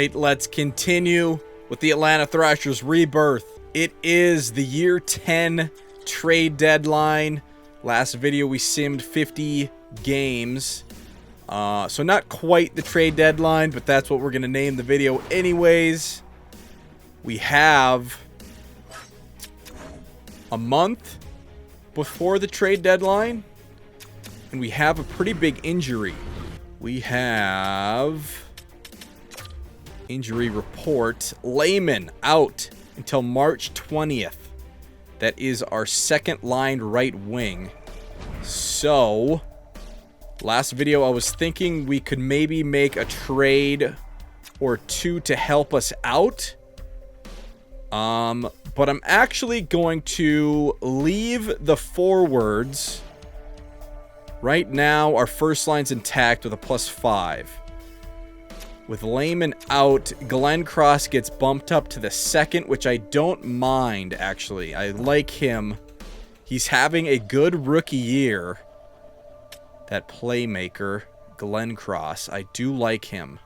right, let's continue with the Atlanta Thrashers Rebirth. It is the year 10 trade deadline. Last video we simmed 50 games. So not quite the trade deadline, but that's what we're going to name the video anyways. We have a month before the trade deadline, and we have a pretty big injury. We have injury report. Lehman out until March 20th. That is our second line right wing. So, last video I was thinking we could maybe make a trade or two to help us out. But I'm actually going to leave the forwards. Right now, our first line's intact with a +5. With Lehman out, Glenn Cross gets bumped up to the second, which I don't mind, actually. I like him. He's having a good rookie year. That playmaker, Glenn Cross. I do like him.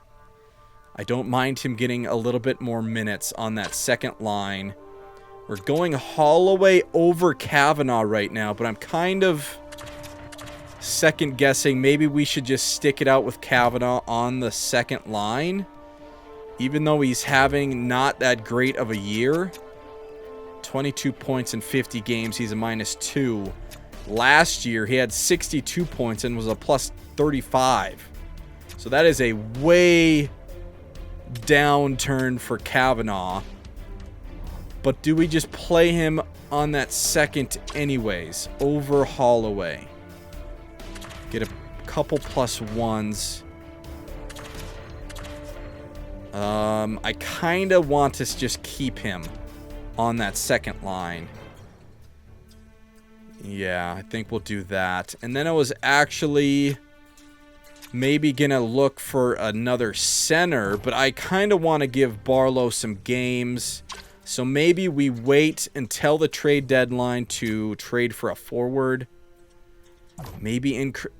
I don't mind him getting a little bit more minutes on that second line. We're going Holloway over Kavanaugh right now, but I'm kind of second guessing maybe we should just stick it out with Kavanaugh on the second line, even though he's having not that great of a year. 22 points in 50 games. He's a -2. Last year he had 62 points and was a +35. So that is a way downturn for Kavanaugh. But do we just play him on that second anyways over Holloway? Get a couple +1s. I kind of want to just keep him on that second line. Yeah, I think we'll do that. And then I was actually maybe gonna look for another center, but I kind of want to give Barlow some games. So maybe we wait until the trade deadline to trade for a forward. Maybe improve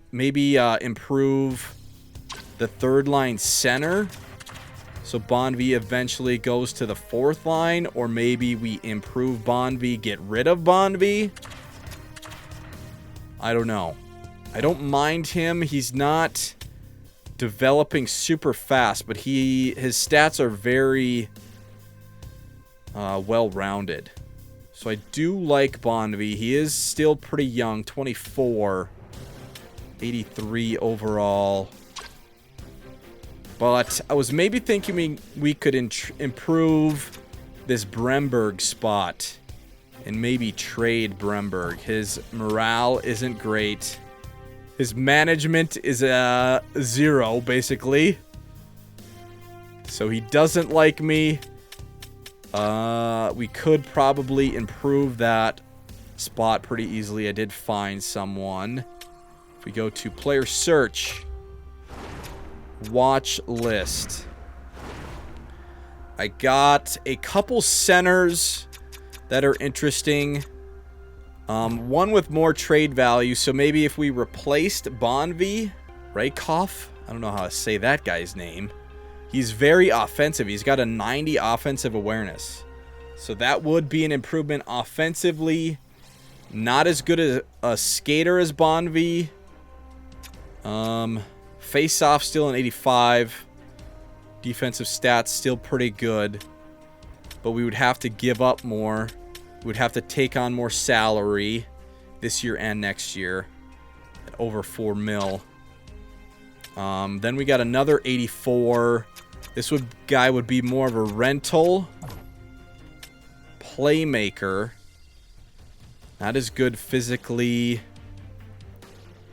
the third line center, so Bonvie eventually goes to the fourth line, or maybe we improve Bonvie, get rid of Bonvie. I don't know. I don't mind him. He's not developing super fast, but his stats are very well-rounded. So I do like Bonvie. He is still pretty young, 24, 83 overall. But I was maybe thinking we could improve this Bremberg spot and maybe trade Bremberg. His morale isn't great. His management is a 0, basically. So he doesn't like me. We could probably improve that spot pretty easily. I did find someone. If we go to player search, watch list, I got a couple centers that are interesting. One with more trade value. So maybe if we replaced Bonvie, Rakoff, I don't know how to say that guy's name. He's very offensive. He's got a 90 offensive awareness. So that would be an improvement offensively. Not as good as a skater as Bonvie. Face-off still an 85. Defensive stats still pretty good. But we would have to give up more. We would have to take on more salary this year and next year. At over $4 million. Then we got another 84. This guy would be more of a rental. Playmaker. Not as good physically.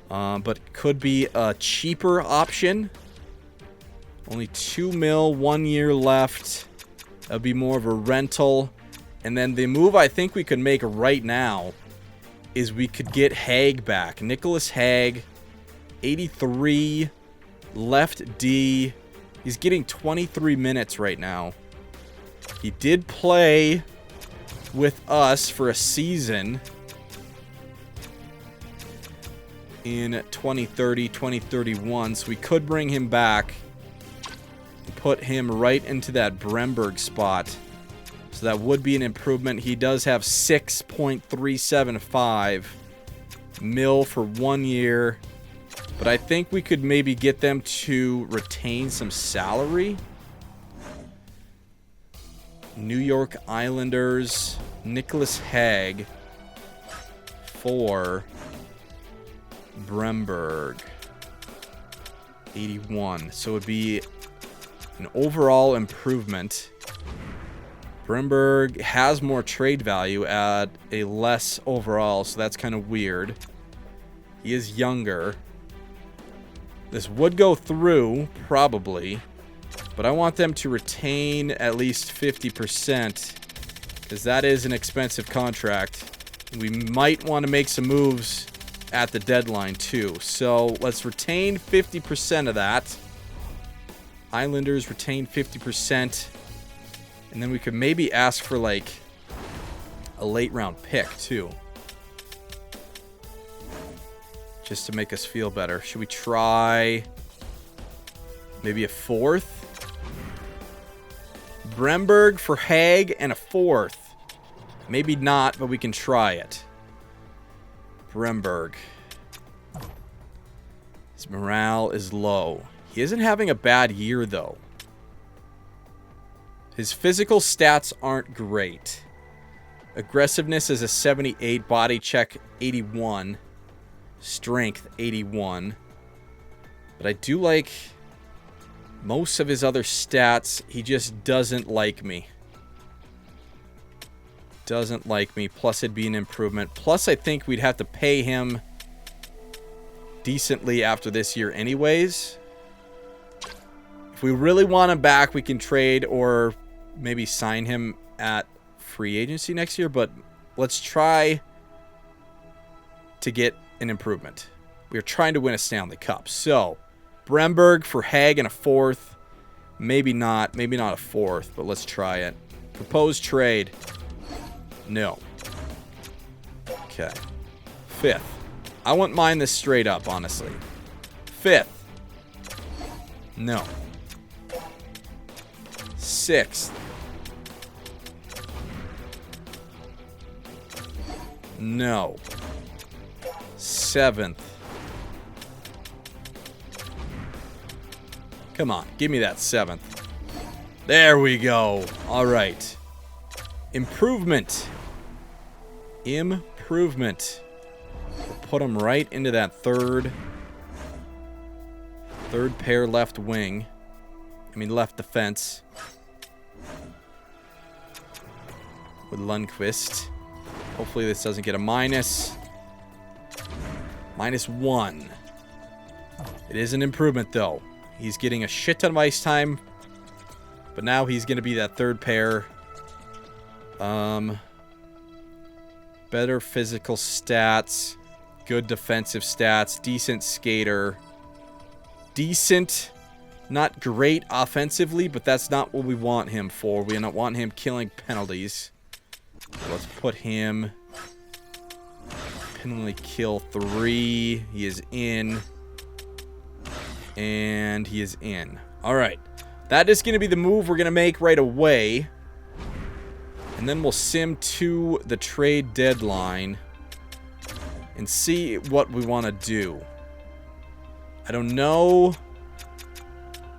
But could be a cheaper option. Only $2 million, 1 year left. That would be more of a rental. And then the move I think we could make right now is we could get Hague back. Nicholas Hague, 83, left D. He's getting 23 minutes right now. He did play with us for a season in 2030, 2031, so we could bring him back put him right into that Bremberg spot. So that would be an improvement. He does have 6.375 mil for 1 year. But I think we could maybe get them to retain some salary. New York Islanders, Nicholas Hague for Bremberg. 81. So it would be an overall improvement. Bremberg has more trade value at a less overall, so that's kind of weird. He is younger. This would go through, probably. But I want them to retain at least 50%. Because that is an expensive contract. We might want to make some moves at the deadline, too. So, let's retain 50% of that. Islanders retain 50%. And then we could maybe ask for, like, a late-round pick, too. Just to make us feel better. Should we try maybe a 4th? Bremberg for Hague and a 4th. Maybe not, but we can try it. Bremberg. His morale is low. He isn't having a bad year, though. His physical stats aren't great. Aggressiveness is a 78, body check 81, strength 81. But I do like most of his other stats. He just doesn't like me. Doesn't like me. Plus, it'd be an improvement. Plus, I think we'd have to pay him decently after this year anyways. If we really want him back, we can trade or maybe sign him at free agency next year. But let's try to get an improvement. We are trying to win a Stanley Cup. So, Bremberg for Hague and a 4th. Maybe not. Maybe not a 4th, but let's try it. Proposed trade. No. Okay. 5th. I wouldn't mind this straight up, honestly. 5th. No. 6th. No. 7th. Come on, give me that 7th. There we go. All right. Improvement. Improvement. We'll put him right into that third pair left wing. I mean left defense. With Lundqvist. Hopefully this doesn't get a minus. -1. It is an improvement though. He's getting a shit ton of ice time. But now he's going to be that third pair. Better physical stats. Good defensive stats. Decent skater. Decent. Not great offensively, but that's not what we want him for. We don't want him killing penalties. Let's put him... penalty kill 3. He is in. And he is in. Alright. That is going to be the move we're going to make right away. And then we'll sim to the trade deadline. And see what we want to do. I don't know.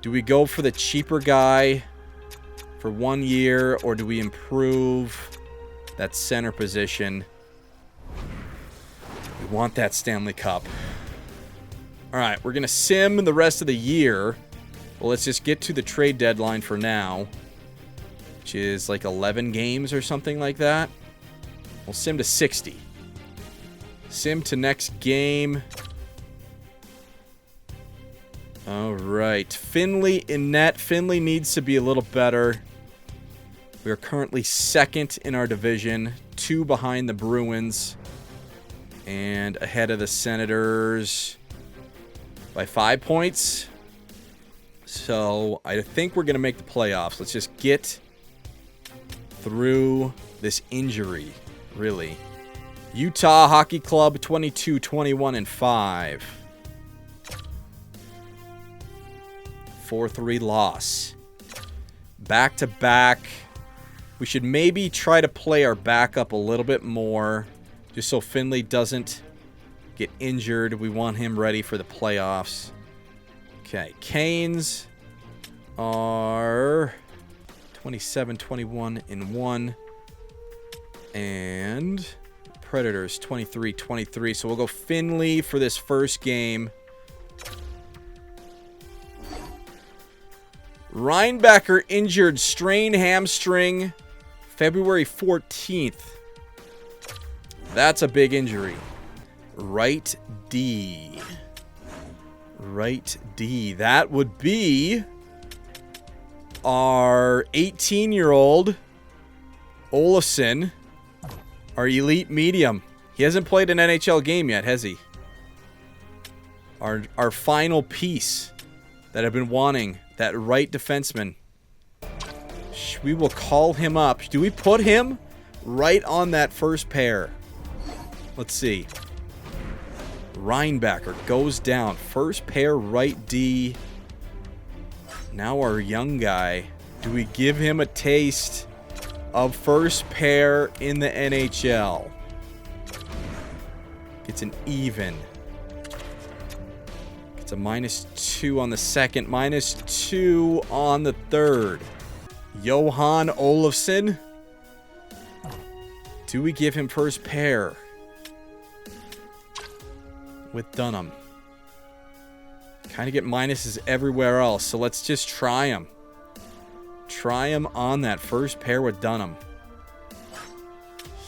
Do we go for the cheaper guy for 1 year? Or do we improve that center position? We want that Stanley Cup. Alright, we're going to sim the rest of the year. Well, let's just get to the trade deadline for now. Which is like 11 games or something like that. We'll sim to 60. Sim to next game. Alright, Finley in net. Finley needs to be a little better. We are currently 2nd in our division. 2 behind the Bruins. And ahead of the Senators by 5 points. So, I think we're going to make the playoffs. Let's just get through this injury, really. Utah Hockey Club, 22-21-5. 4-3 loss. Back-to-back. We should maybe try to play our backup a little bit more, just so Finley doesn't get injured. We want him ready for the playoffs. Okay, Canes are 27, 21, and 1. And Predators 23, 23. So we'll go Finley for this first game. Reinbacher injured, strained hamstring, February 14th. That's a big injury. Right D. Right D. That would be our 18-year-old Olofsson, our elite medium. He hasn't played an NHL game yet, has he? Our final piece that I've been wanting. That right defenseman. We will call him up. Do we put him right on that first pair? Let's see. Reinbacher goes down. First pair, right D. Now our young guy. Do we give him a taste of first pair in the NHL? It's an even. It's a -2 on the second, -2 on the third. Johan Olofsson. Do we give him first pair with Dunham? Kind of get minuses everywhere else, so let's just try him. Try him on that first pair with Dunham.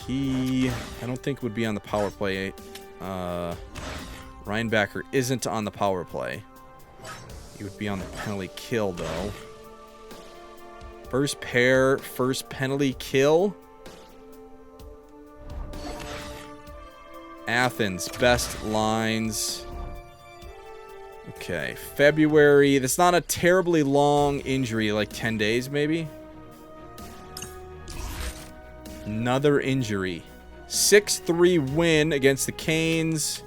I don't think would be on the power play. Reinbacher isn't on the power play. He would be on the penalty kill, though. First pair, first penalty kill. Athens, best lines. Okay, February. That's not a terribly long injury, like 10 days maybe. Another injury. 6-3 win against the Canes.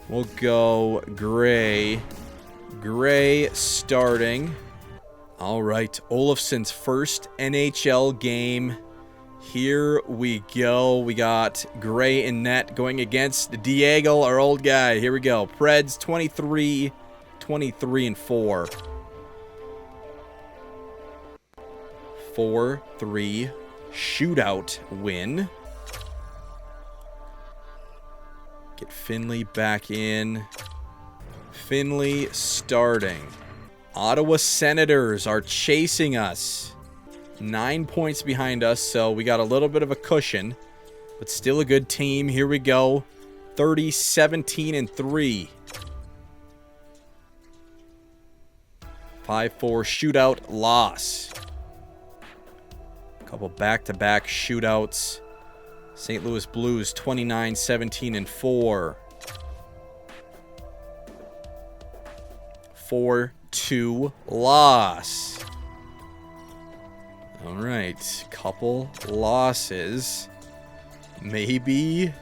We'll go Gray. Gray starting. All right, Olofsson's first NHL game. Here we go. We got Gray in net going against Diego, our old guy. Here we go. Preds 23, 23, and 4. 4-3 shootout win. Get Finley back in. Finley starting. Ottawa Senators are chasing us. 9 points behind us, so we got a little bit of a cushion, but still a good team. Here we go. 30, 17, and 3. 5-4 shootout loss. A couple back-to-back shootouts. St. Louis Blues 29, 17, and 4. 4-2 loss. All right, couple losses. Maybe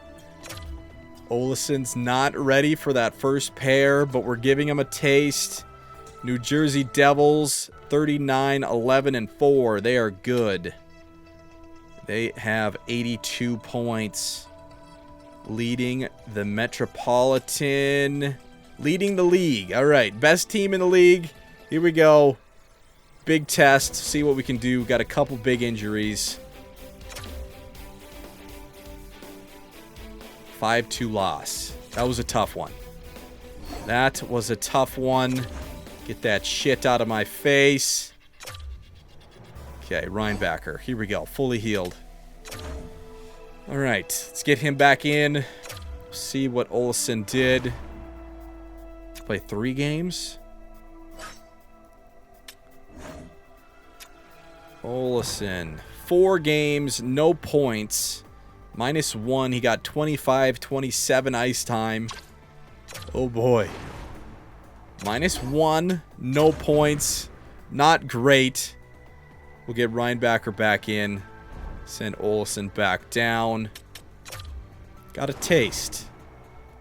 Olofsson's not ready for that first pair, but we're giving him a taste. New Jersey Devils 39, 11, and 4. They are good. They have 82 points. Leading the Metropolitan. Leading the league. All right, best team in the league. Here we go. Big test. See what we can do. Got a couple big injuries. 5-2 loss. That was a tough one. That was a tough one. Get that shit out of my face. Okay, Reinbacher. Here we go. Fully healed. All right. Let's get him back in. See what Olofsson did. Play 3 games. Olofsson. 4 games. No points. -1. He got 25, 27 ice time. Oh, boy. -1. No points. Not great. We'll get Reinbacher back in. Send Olofsson back down. Got a taste.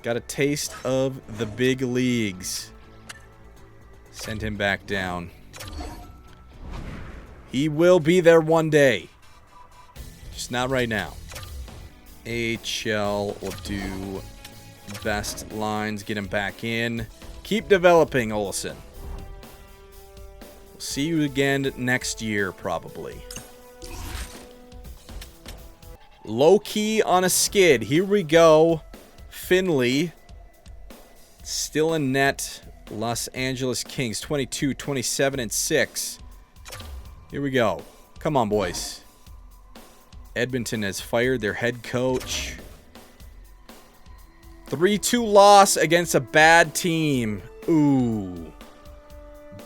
Got a taste of the big leagues. Send him back down. He will be there one day. Just not right now. AHL will do best lines. Get him back in. Keep developing, Olsen. We'll see you again next year, probably. Low key on a skid. Here we go. Finley. Still in net. Los Angeles Kings. 22, 27, and 6. Here we go. Come on, boys. Edmonton has fired their head coach. 3-2 loss against a bad team. Ooh.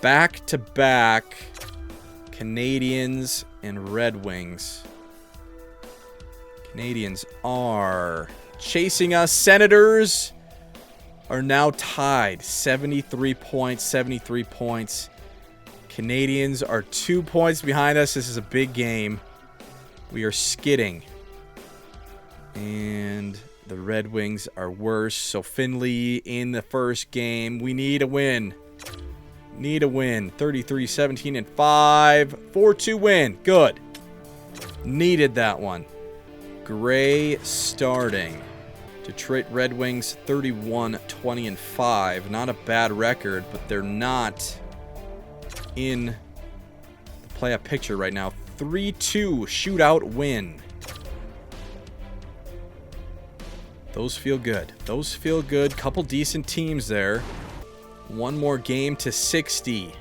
Back-to-back Canadiens and Red Wings. Canadiens are chasing us. Senators are now tied. 73 points, 73 points. Canadiens are 2 points behind us. This is a big game. We are skidding. And the Red Wings are worse. So Finley in the first game. We need a win. Need a win. 33, 17, and 5. 4-2 win. Good. Needed that one. Gray starting. Detroit Red Wings 31, 20, and 5. Not a bad record, but they're not in the playoff picture right now. 3-2 shootout win. Those feel good. Those feel good. Couple decent teams there. One more game to 60.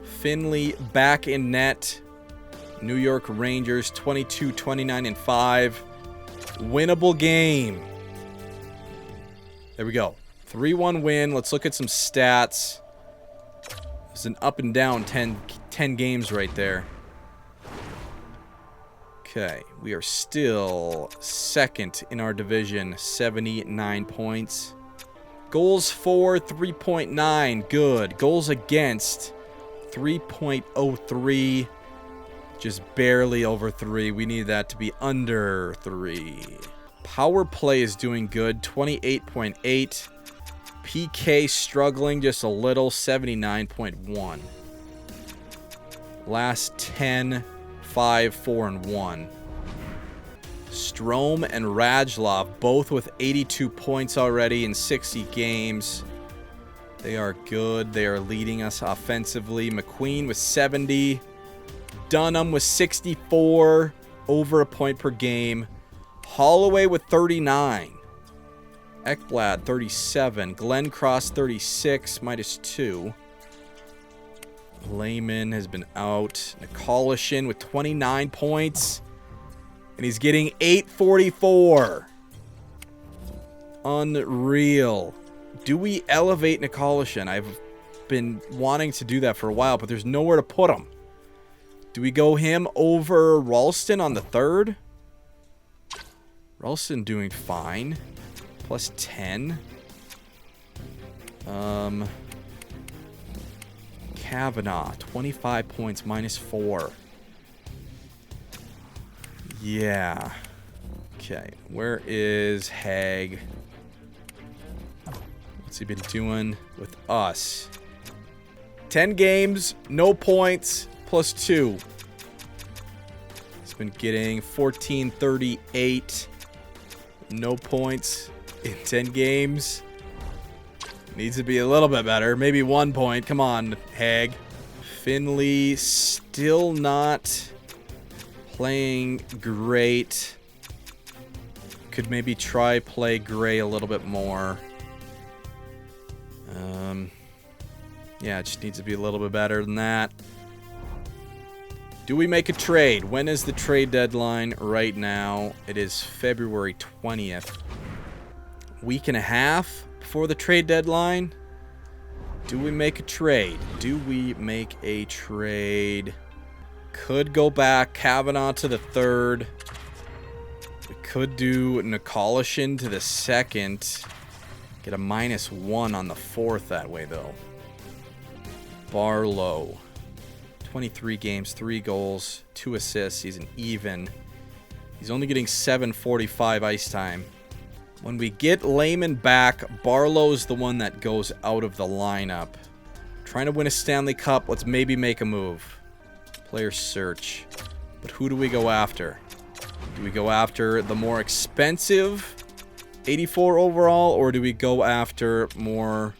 Finley back in net. New York Rangers 22, 29, and 5. Winnable game. There we go. 3-1 win. Let's look at some stats. It's an up and down 10 games right there. Okay, we are still second in our division, 79 points. Goals for, 3.9, good. Goals against, 3.03, just barely over 3. We need that to be under 3. Power play is doing good, 28.8. PK struggling just a little, 79.1. Last 10, 5, 4, and 1. Strome and Radulov both with 82 points already in 60 games. They are good. They are leading us offensively. McQueen with 70. Dunham with 64. Over a point per game. Holloway with 39. Ekblad 37. Glenn Cross 36 -2. Lehman has been out. Nikolishin with 29 points. And he's getting 844. Unreal. Do we elevate Nikolishin? I've been wanting to do that for a while, but there's nowhere to put him. Do we go him over Ralston on the third? Ralston doing fine. +10. Kavanaugh, 25 points, -4. Yeah. Okay, where is Hag? What's he been doing with us? 10 games, no points, +2. He's been getting 1438. No points in 10 games. Needs to be a little bit better. Maybe 1 point. Come on, Hag. Finley still not playing great. Could maybe try play Gray a little bit more. Yeah, it just needs to be a little bit better than that. Do we make a trade? When is the trade deadline? Right now, it is February 20th. Week and a half before the trade deadline. Do we make a trade? Do we make a trade? Could go back Kavanaugh to the third. We could do Nikolishin to the second. Get a -1 on the fourth that way, though. Barlow. 23 games, 3 goals, 2 assists. He's an even. He's only getting 745 ice time. When we get Lehman back, Barlow's the one that goes out of the lineup. Trying to win a Stanley Cup. Let's maybe make a move. Player search. But who do we go after? Do we go after the more expensive 84 overall, or do we go after more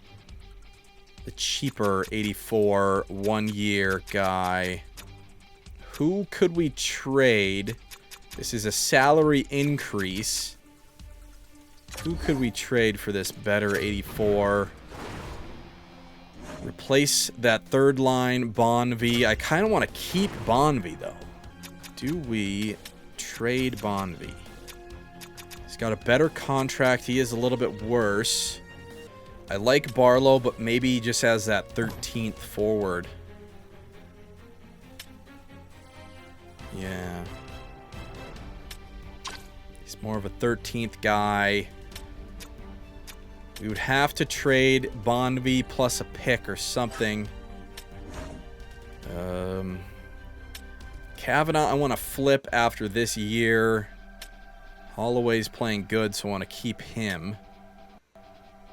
the cheaper 84 1-year guy? Who could we trade? This is a salary increase. Who could we trade for this better 84? Replace that third line, Bonvy. I kind of want to keep Bonvy, though. Do we trade Bonvy? He's got a better contract. He is a little bit worse. I like Barlow, but maybe he just has that 13th forward. Yeah. He's more of a 13th guy. We would have to trade Bonvy plus a pick or something. Kavanaugh, I want to flip after this year. Holloway's playing good, so I want to keep him.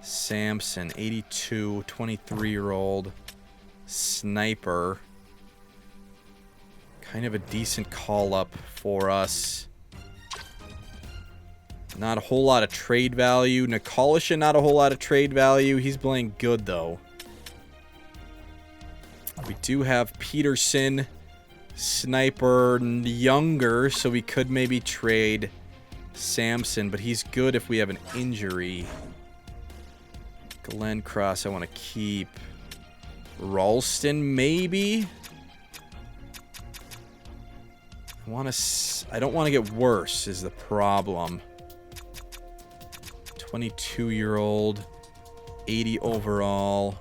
Samson, 82, 23-year-old sniper. Kind of a decent call-up for us. Not a whole lot of trade value. Nikolish, not a whole lot of trade value. He's playing good, though. We do have Peterson, sniper, younger, so we could maybe trade Samson, but he's good if we have an injury. Glenn Cross, I want to keep. Ralston, maybe? I don't want to get worse, is the problem. 22-year-old, 80 overall,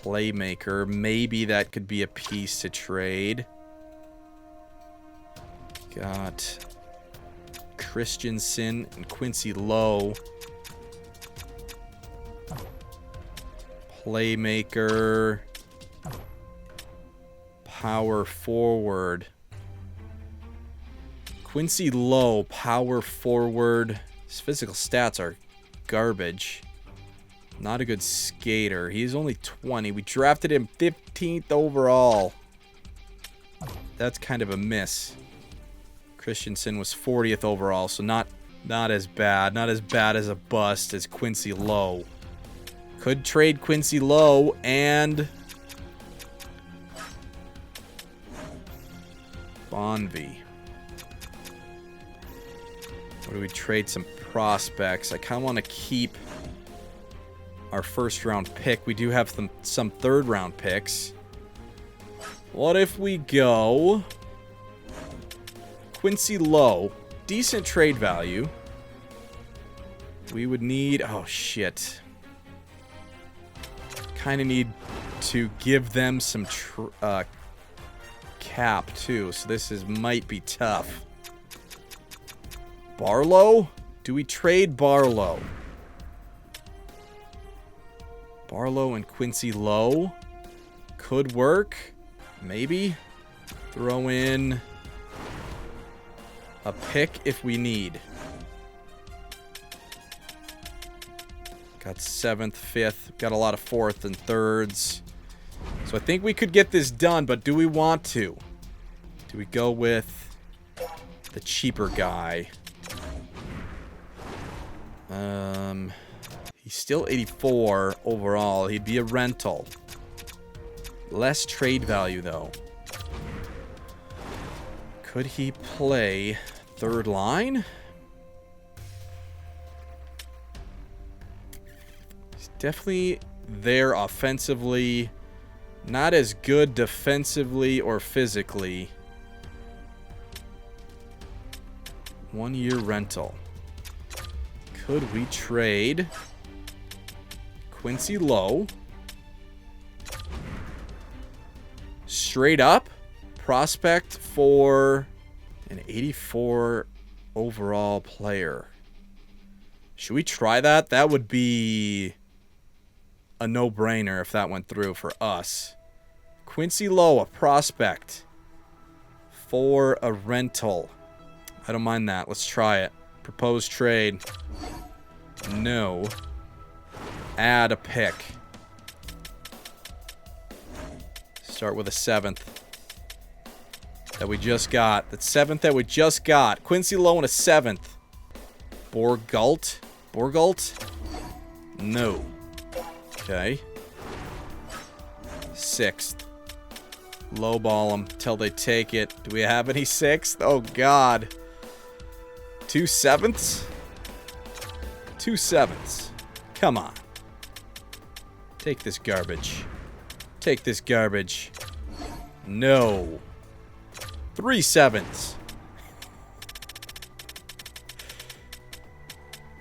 playmaker. Maybe that could be a piece to trade. Got Christensen and Quincy Lowe. Playmaker. Power forward. Quincy Lowe, power forward. His physical stats are garbage. Not a good skater. He's only 20. We drafted him 15th overall. That's kind of a miss. Christensen was 40th overall, so not as bad. Not as bad as a bust as Quincy Lowe. Could trade Quincy Lowe and Bonvy. Or do we trade some prospects? I kind of want to keep our first round pick. We do have some third round picks. What if we go Quincy Lowe? Decent trade value. We would need... Oh, shit. Kind of need to give them some cap, too. So this might be tough. Barlow? Do we trade Barlow? Barlow and Quincy Lowe? Could work. Maybe. Throw in a pick if we need. Got 7th, 5th. Got a lot of 4th and 3rds. So I think we could get this done, but do we want to? Do we go with the cheaper guy? He's still 84 overall. He'd be a rental. Less trade value, though. Could he play third line? He's definitely there offensively. Not as good defensively or physically. 1-year rental. Could we trade Quincy Lowe? Straight up prospect for an 84 overall player. Should we try that? That would be a no-brainer if that went through for us. Quincy Lowe, a prospect for a rental. I don't mind that. Let's try it. Propose trade. No. Add a pick. Start with a 7th. that we just got. That 7th that we just got. Quincy Lowe and a 7th. Borgalt? Borgalt? No. Okay. 6th. Lowball them till they take it. Do we have any 6th? Oh, God. 2 7ths? 2 7ths. Come on. Take this garbage. Take this garbage. No. 3 7ths.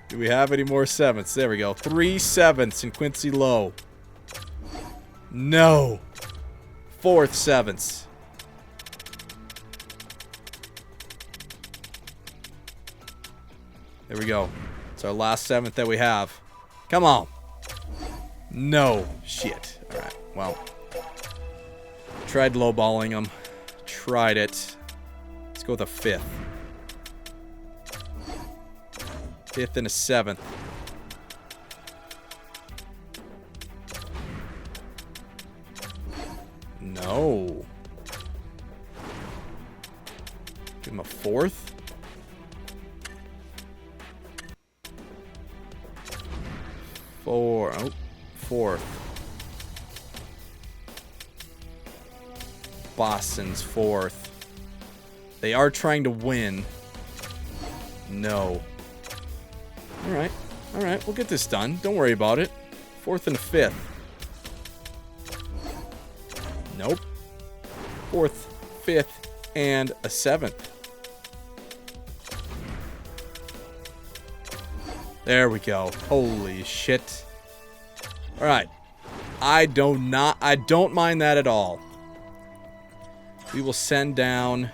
Do we have any more 7ths? There we go. 3 7ths in Quincy Lowe. No. 4th 7ths. There we go. It's our last 7th that we have. Come on. No. Shit. Alright. Well. Tried lowballing them. Tried it. Let's go with a 5th. 5th and a 7th. No. Give him a 4th. 4. Oh, 4th. Boston's 4th. They are trying to win. No. Alright. Alright, we'll get this done. Don't worry about it. 4th and a 5th. Nope. 4th, 5th, and a 7th. There we go. Holy shit. Alright. I don't mind that at all. We will send down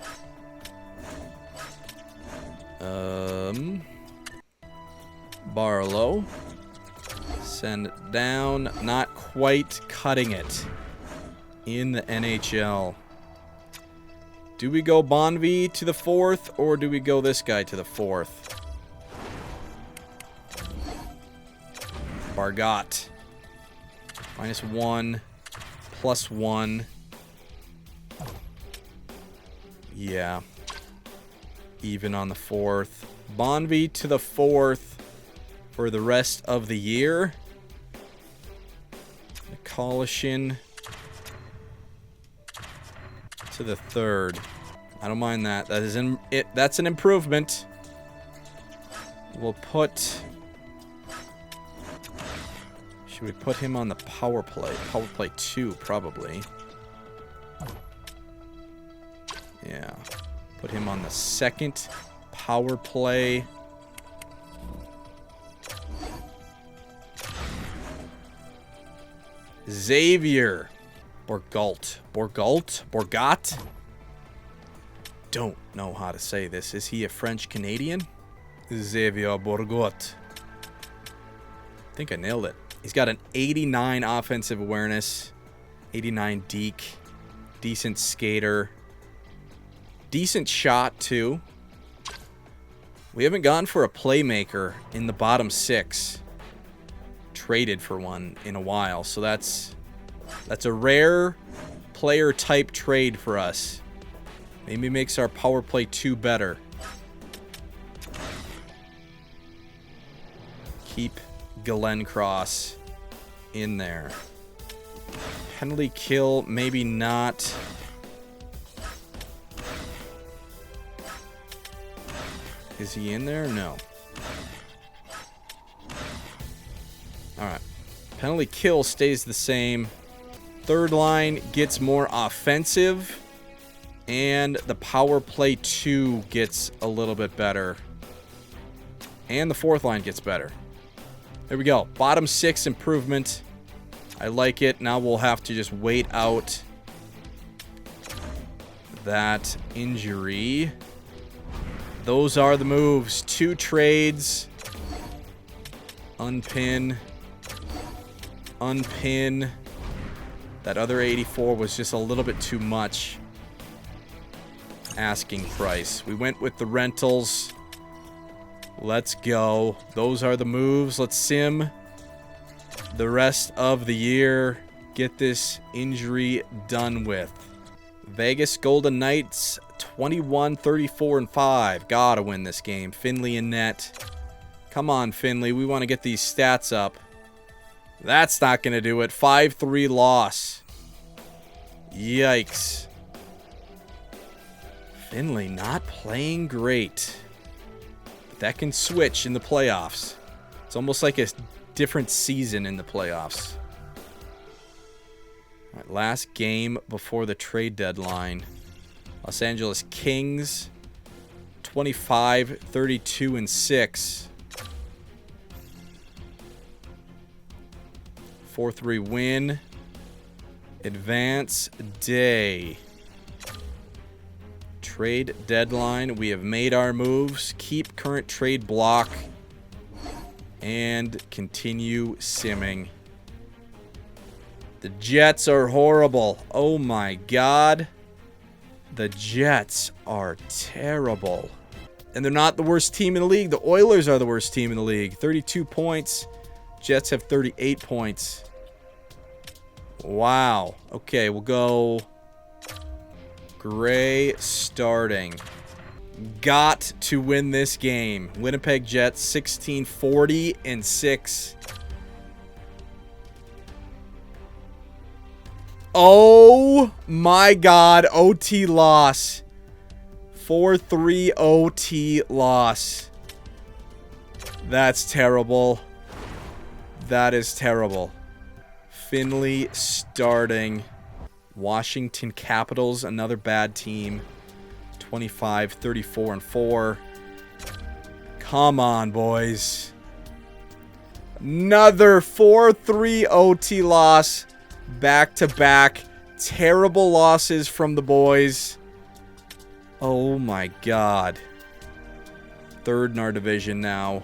Barlow. Send down, not quite cutting it in the NHL. Do we go Bonvie to the 4th, or do we go this guy to the 4th? Bargot. -1, +1. Yeah. Even on the 4th. Bonvie to the 4th for the rest of the year. Colishin to the 3rd. I don't mind that. That is that's an improvement. We'll put... Should we put him on the power play? Power play 2, probably. Yeah. Put him on the 2nd power play. Xavier Borgalt. Borgat? Don't know how to say this. Is he a French Canadian? Xavier Borgot. I think I nailed it. He's got an 89 offensive awareness, 89 deke, decent skater, decent shot too. We haven't gone for a playmaker in the bottom 6. Traded for one in a while, so that's a rare player type trade for us. Maybe makes our power play 2 better. Keep Glenncross in there. Penalty kill, maybe not. Is he in there? No. Alright. Penalty kill stays the same. 3rd line gets more offensive. And the power play 2 gets a little bit better. And the 4th line gets better. There we go. Bottom 6 improvement. I like it. Now we'll have to just wait out that injury. Those are the moves. 2 trades. Unpin. Unpin. That other 84 was just a little bit too much. Asking price. We went with the rentals. Let's go. Those are the moves. Let's sim the rest of the year. Get this injury done with. Vegas Golden Knights 21-34-5. Gotta win this game. Finley in net. Come on, Finley. We want to get these stats up. That's not going to do it. 5-3 loss. Yikes. Finley not playing great. But that can switch in the playoffs. It's almost like a different season in the playoffs. All right, last game before the trade deadline. Los Angeles Kings 25-32-6. 4-3 win. Advance day. Trade deadline. We have made our moves. Keep current trade block. And continue simming. The Jets are horrible. Oh my God. The Jets are terrible. And they're not the worst team in the league. The Oilers are the worst team in the league. 32 points. Jets have 38 points. Wow. Okay, we'll go Gray starting. Got to win this game. Winnipeg Jets 16-40-6. Oh my God. OT loss. 4-3 OT loss. That's terrible. That is terrible. Finley starting. Washington Capitals, another bad team. 25-34-4. Come on, boys. Another 4-3 OT loss. Back-to-back. Terrible losses from the boys. Oh my God. Third in our division now.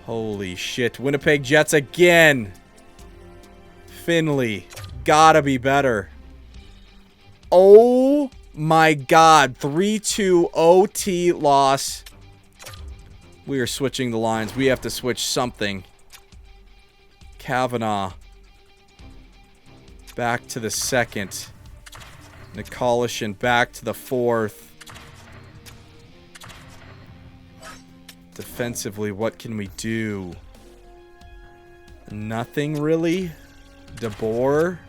Holy shit. Winnipeg Jets again. Finley. Gotta be better. Oh my God. 3-2 OT loss. We are switching the lines. We have to switch something. Kavanaugh. Back to the second. Nikolish back to the fourth. Defensively, what can we do? Nothing really. DeBoer.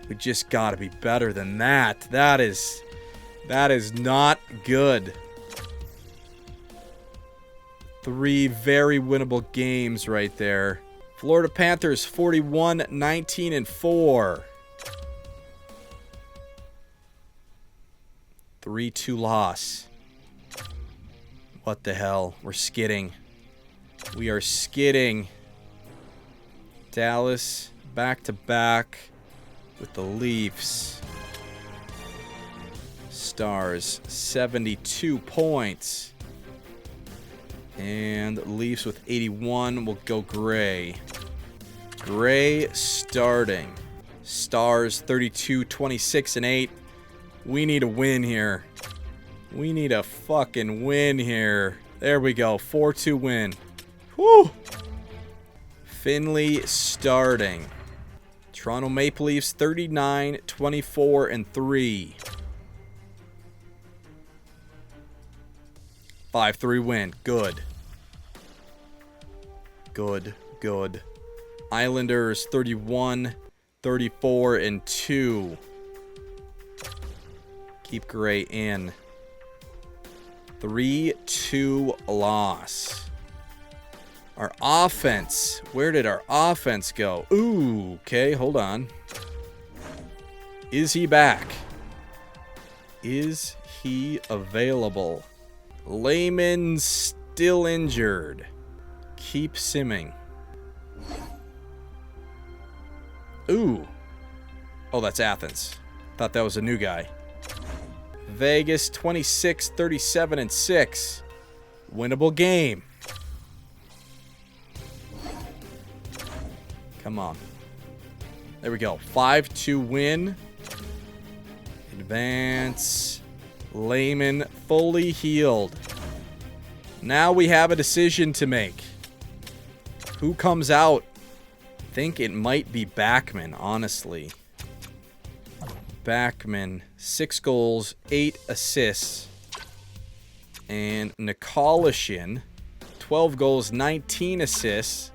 We just gotta be better than that. That is not good. 3 very winnable games right there. Florida Panthers 41-19-4. 3-2 loss. What the hell? We're skidding. We are skidding. Dallas back-to-back with the Leafs. Stars 72 points. And Leafs with 81 will go Gray. Gray starting. Stars 32-26-8. We need a win here. We need a fucking win here. There we go. 4-2 win. Whew. Finley starting. Toronto Maple Leafs 39-24-3. 5-3 win. Good. Good. Good. Islanders 31-34-2. Keep Gray in. 3-2 loss. Our offense. Where did our offense go? Ooh, okay, hold on. Is he back? Is he available? Layman's still injured. Keep simming. Ooh. Oh, that's Athens. Thought that was a new guy. Vegas 26-37-6. Winnable game. Come on. There we go. 5-2 win. Advance. Layman fully healed. Now we have a decision to make. Who comes out think it might be Backman, honestly. Backman, 6 goals, 8 assists. And Nikolishin, 12 goals, 19 assists.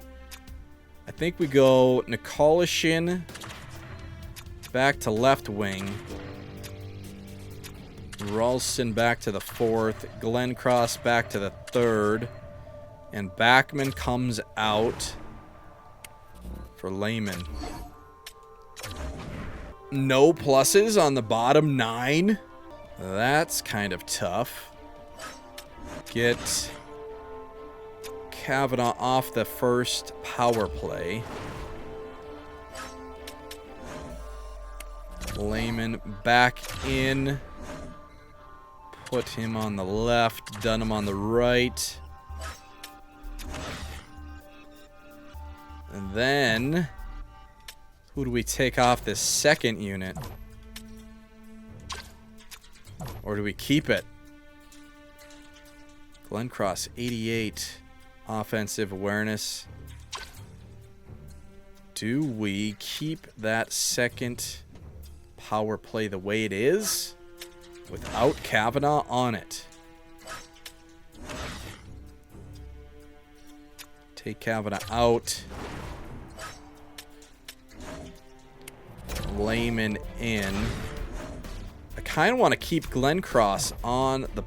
I think we go Nikolishin back to left wing. Ralston back to the 4th. Glenncross back to the 3rd. And Backman comes out for Lehman. No pluses on the bottom 9. That's kind of tough. Get Kavanaugh off the first power play. Lehman back in. Put him on the left. Dunham on the right. And then, who do we take off this second unit? Or do we keep it? Glenncross, 88 offensive awareness. Do we keep that second power play the way it is without Kavanaugh on it? Take Kavanaugh out. Lehman in. I kind of want to keep Glenncross on the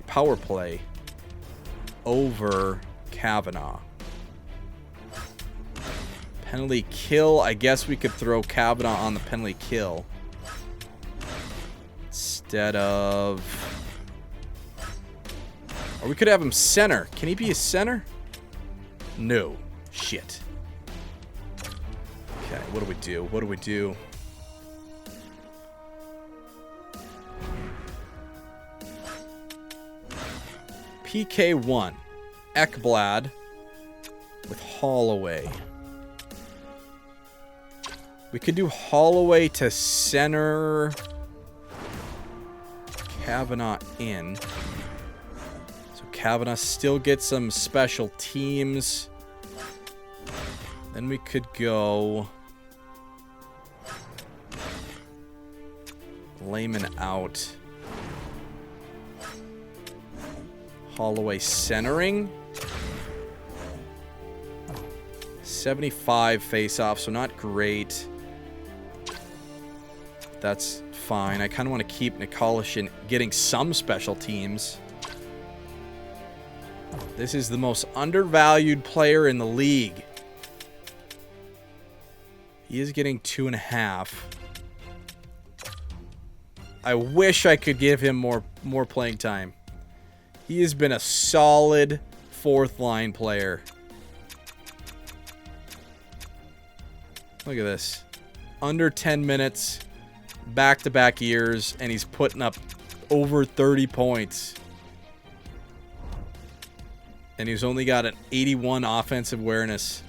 power play over Kavanaugh. Penalty kill. I guess we could throw Kavanaugh on the penalty kill instead of... Or we could have him center. Can he be a center? No. Shit. Okay, what do we do? What do we do? PK1. Ekblad with Holloway. We could do Holloway to center. Kavanaugh in. So Kavanaugh still gets some special teams. Then we could go Lehman out. Holloway centering. 75 face-off, so not great. That's fine. I kind of want to keep Nikolishin getting some special teams. This is the most undervalued player in the league. He is getting 2.5. I wish I could give him more playing time. He has been a solid 4th line player. Look at this. Under 10 minutes, back-to-back years, and he's putting up over 30 points. And he's only got an 81 offensive awareness,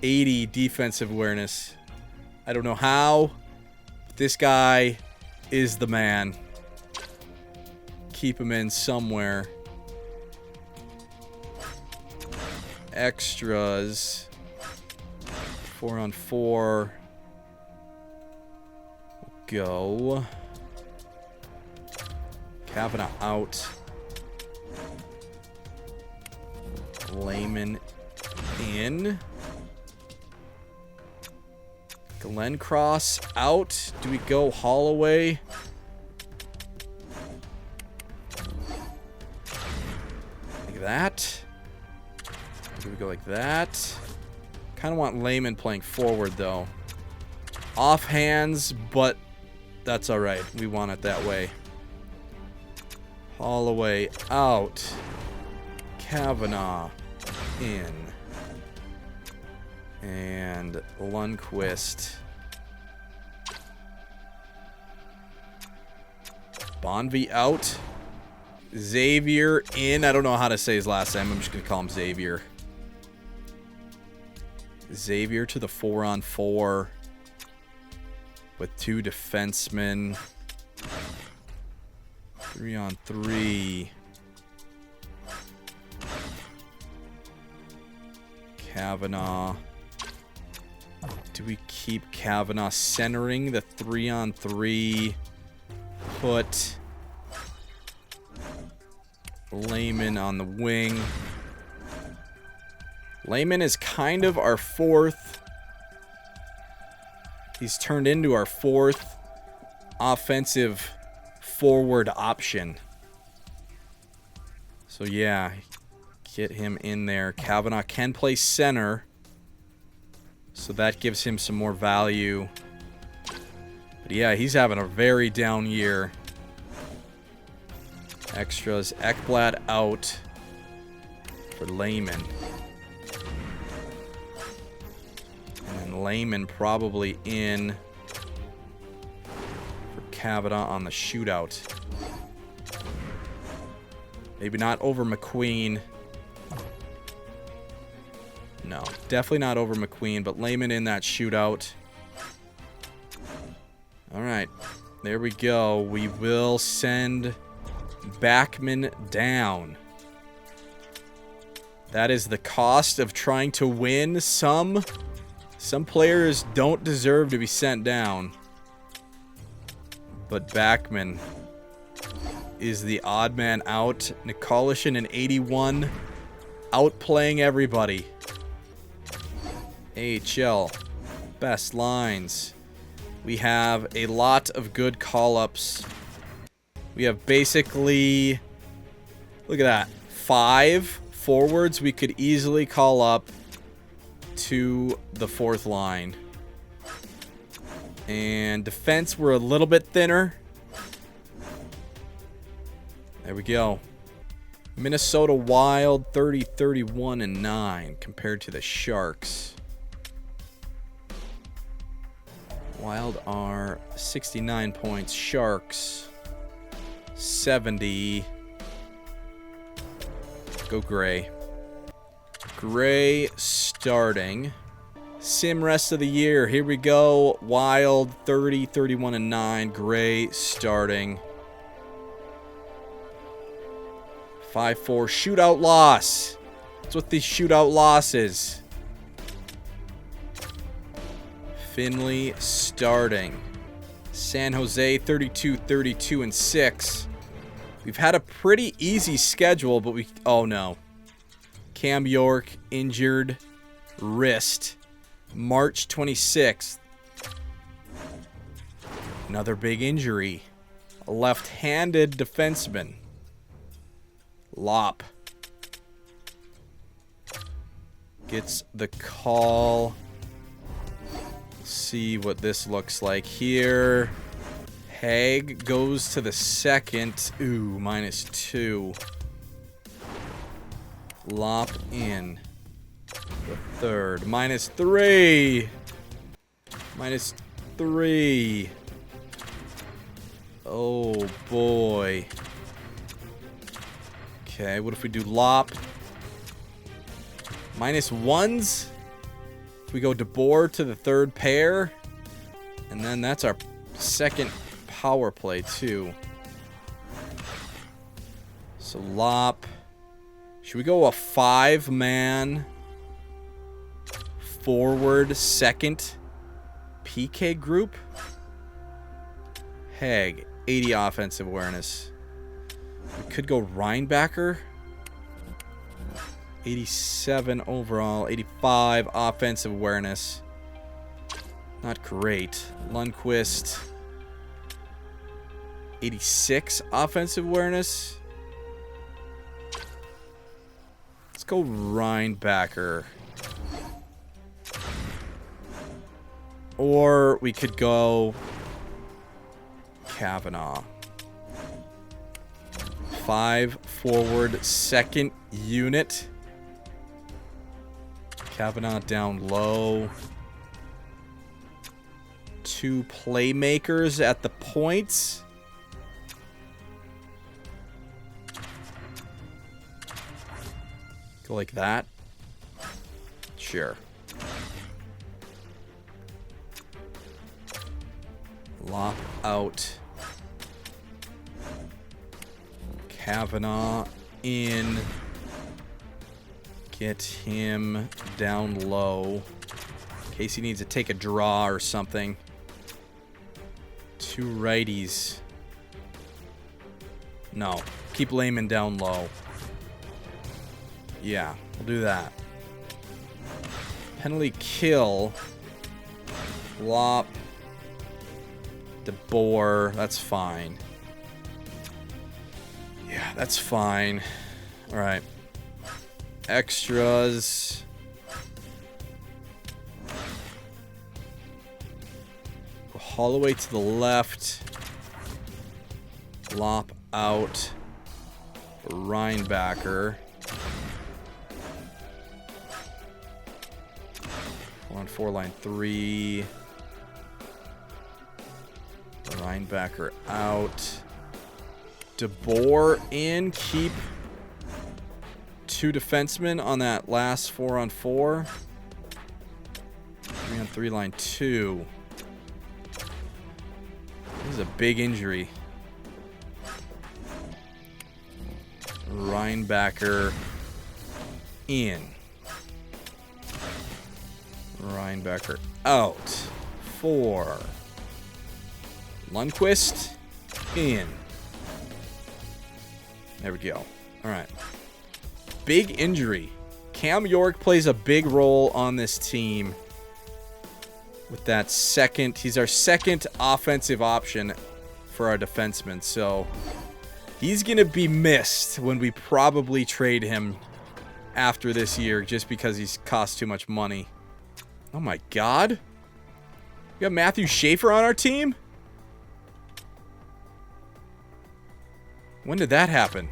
80 defensive awareness. I don't know how, but this guy is the man. Keep him in somewhere. Extras. 4-on-4. Go. Kavanaugh out. Lehman in. Glenncross out. Do we go Holloway? Like that. Do we go like that? Kind of want Lehman playing forward, though. Off hands, but that's all right. We want it that way. Holloway out. Kavanaugh in. And Lundqvist. Bonvie out. Xavier in. I don't know how to say his last name. I'm just going to call him Xavier. Xavier to the 4-on-4 with 2 defensemen. 3-on-3. Kavanaugh. Do we keep Kavanaugh centering the 3-on-3? Put Lehman on the wing. Lehman is kind of our fourth. He's turned into our fourth offensive forward option. So yeah, get him in there. Kavanaugh can play center, so that gives him some more value. But yeah, he's having a very down year. Extras. Ekblad out for Lehman. And then Lehman probably in for Kavanaugh on the shootout. Maybe not over McQueen. No, definitely not over McQueen, but Lehman in that shootout. All right, there we go. We will send Backman down. That is the cost of trying to win. Some players don't deserve to be sent down. But Backman is the odd man out. Nikolish in 81, outplaying everybody. AHL, best lines. We have a lot of good call-ups. We have basically, look at that, 5 forwards we could easily call up to the 4th line. And defense, we're a little bit thinner. There we go. Minnesota Wild 30, 31, and 9 compared to the Sharks. Wild are 69 points. Sharks 70. Go Gray. Gray starting. Sim rest of the year. Here we go. Wild 30, 31, and 9. Gray starting. 5-4 shootout loss. That's what these shootout losses. Finley starting. San Jose 32, 32, and 6. We've had a pretty easy schedule, but we... Oh, no. Cam York injured wrist. March 26th. Another big injury. A left-handed defenseman. Lop gets the call. See what this looks like here. Haig goes to the second. Ooh, -2. Lop in the third. -3. -3. Oh, boy. Okay, what if we do Lop? -1s? We go DeBoer to the third pair. And then that's our second power play, too. So Lop. Should we go a 5-man forward second PK group? Haig, 80 offensive awareness. We could go Reinbacher. 87 overall, 85 offensive awareness. Not great. Lundqvist, 86 offensive awareness. Let's go Reinbacher. Or we could go Kavanaugh. 5 forward second unit. Kavanaugh down low. 2 playmakers at the points. Go like that. Sure. Lop out. Kavanaugh in. Get him down low. In case he needs to take a draw or something. 2 righties. No. Keep Lehman down low. Yeah, we'll do that. Penalty kill. Flop. DeBoer. That's fine. Yeah, that's fine. Alright. Extras. Go Holloway to the left. Lop out. Reinbacker. 4-on-4 line 3. Reinbacker out. DeBoer in. Keep 2 defensemen on that last 4-on-4. 3-on-3 line 2. This is a big injury. Reinbacker in. Reinbacker out. 4. Lundqvist in. There we go. All right. Big injury. Cam York plays a big role on this team. With that second, he's our second offensive option for our defenseman. So he's going to be missed when we probably trade him after this year just because he's cost too much money. Oh my God. We got Matthew Schaefer on our team? When did that happen?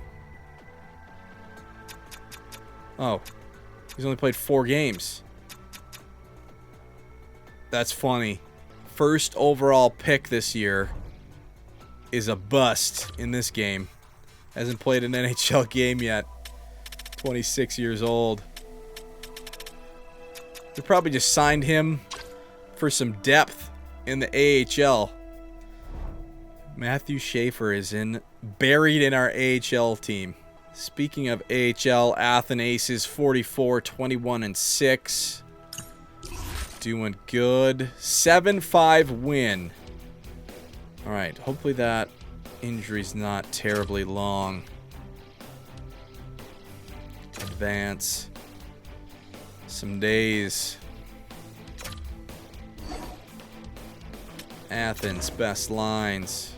Oh. He's only played 4 games. That's funny. First overall pick this year is a bust in this game. Hasn't played an NHL game yet. 26 years old. We probably just signed him for some depth in the AHL. Matthew Schaefer is buried in our AHL team. Speaking of AHL, Athanasis 44, 21, and 6. Doing good. 7-5 win. All right. Hopefully that injury's not terribly long. Advance. Some days. Athens, best lines.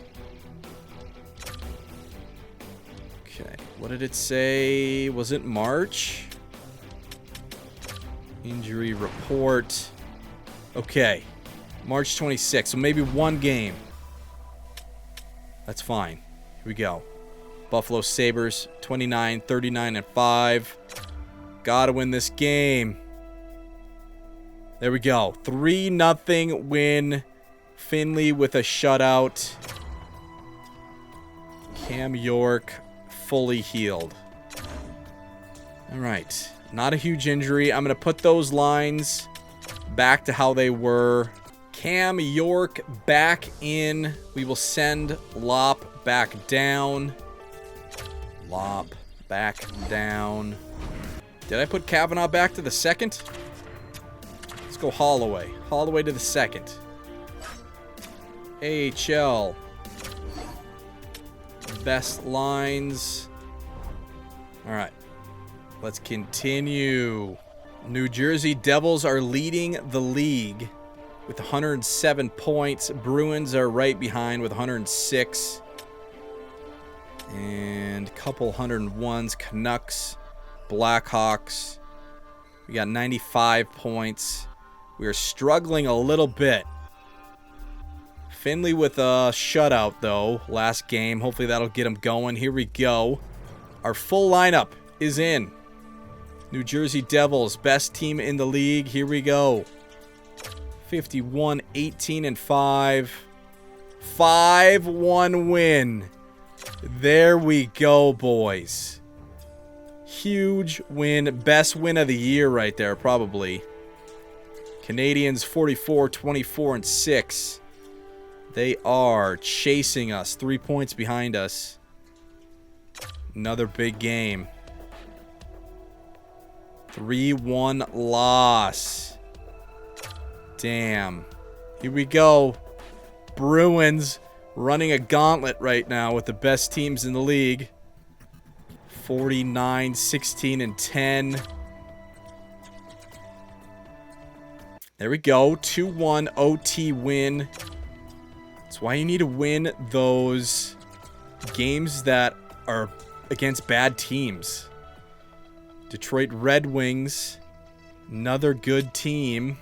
Okay. What did it say? Was it March? Injury report. Okay. March 26th. So maybe 1 game. That's fine. Here we go. Buffalo Sabres, 29, 39, and 5. Gotta win this game. There we go. 3-0 win. Finley with a shutout. Cam York fully healed. All right. Not a huge injury. I'm going to put those lines back to how they were. Cam York back in. We will send Lop back down. Lop back down. Did I put Kavanaugh back to the second? Let's go Holloway. Holloway to the second. AHL. Best lines. All right. Let's continue. New Jersey Devils are leading the league with 107 points. Bruins are right behind with 106. And a couple 101s. Canucks, Blackhawks. We got 95 points. We are struggling a little bit. Finley with a shutout, though, last game. Hopefully that'll get him going. Here we go. Our full lineup is in. New Jersey Devils, best team in the league. Here we go. 51, 18, and 5. 5-1 win. There we go, boys. Huge win. Best win of the year right there, probably. Canadians 44, 24, and 6. They are chasing us. 3 points behind us. Another big game. 3-1 loss. Damn. Here we go. Bruins running a gauntlet right now with the best teams in the league. 49, 16, and 10. There we go. 2-1 OT win. That's why you need to win those games that are against bad teams. Detroit Red Wings, another good team,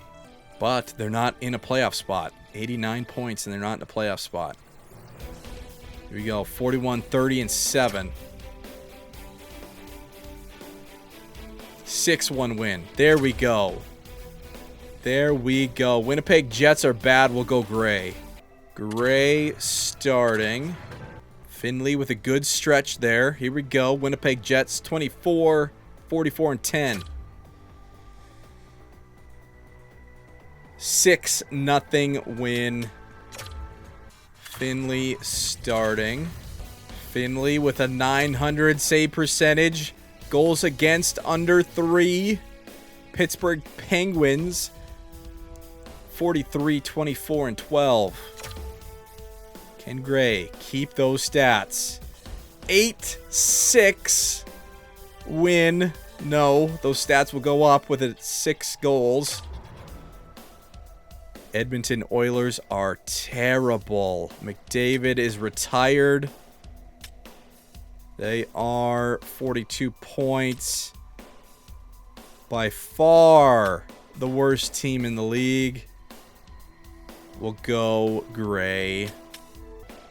but they're not in a playoff spot. 89 points, and they're not in a playoff spot. Here we go. 41, 30, and 7. 6-1 win. There we go. There we go. Winnipeg Jets are bad. We'll go Gray. Gray starting. Finley with a good stretch there. Here we go. Winnipeg Jets 24, 44, and 10. 6-0 win. Finley starting. Finley with a 900 save percentage. Goals against under 3. Pittsburgh Penguins 43, 24, and 12. Ken Gray, keep those stats. 8-6 win. No, those stats will go up with it 6 goals. Edmonton Oilers are terrible. McDavid is retired. They are 42 points. By far the worst team in the league. We'll go Gray.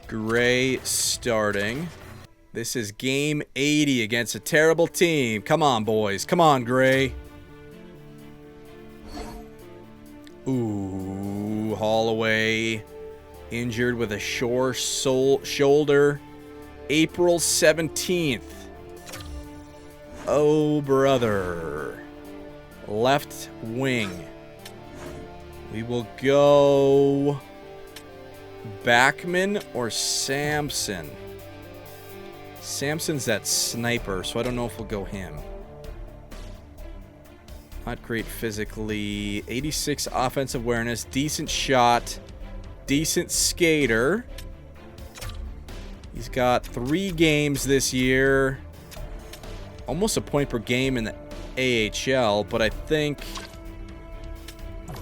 Gray starting. This is game 80 against a terrible team. Come on, boys. Come on, Gray. Ooh, Holloway injured with a sore shoulder. April 17th. Oh, brother. Left wing. We will go Backman or Samson. Samson's that sniper, so I don't know if we'll go him. Not great physically. 86 offensive awareness. Decent shot. Decent skater. He's got 3 games this year. Almost a point per game in the AHL, but I think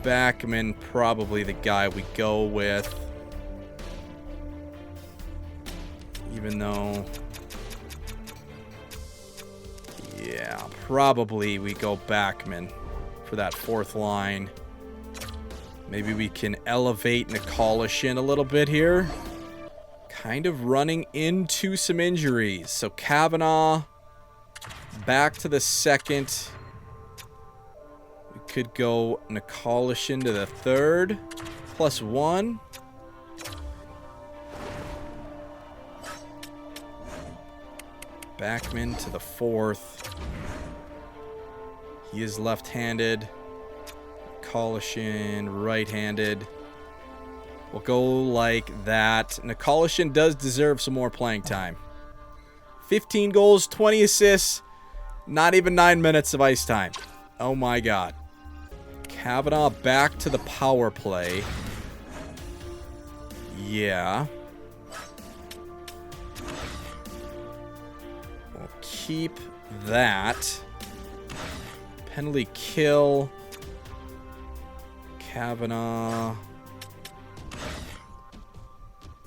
Backman probably the guy we go with. Even though... yeah, probably we go Backman for that 4th line. Maybe we can elevate Nikolish a little bit here. Kind of running into some injuries. So Kavanaugh back to the 2nd. We could go Nikolish to the 3rd. +1. Backman to the 4th. He is left-handed. Nikolish right-handed. We'll go like that. Nikolish does deserve some more playing time. 15 goals, 20 assists. Not even 9 minutes of ice time. Oh my god. Kavanaugh back to the power play. Yeah. We'll keep that. Penalty kill. Kavanaugh.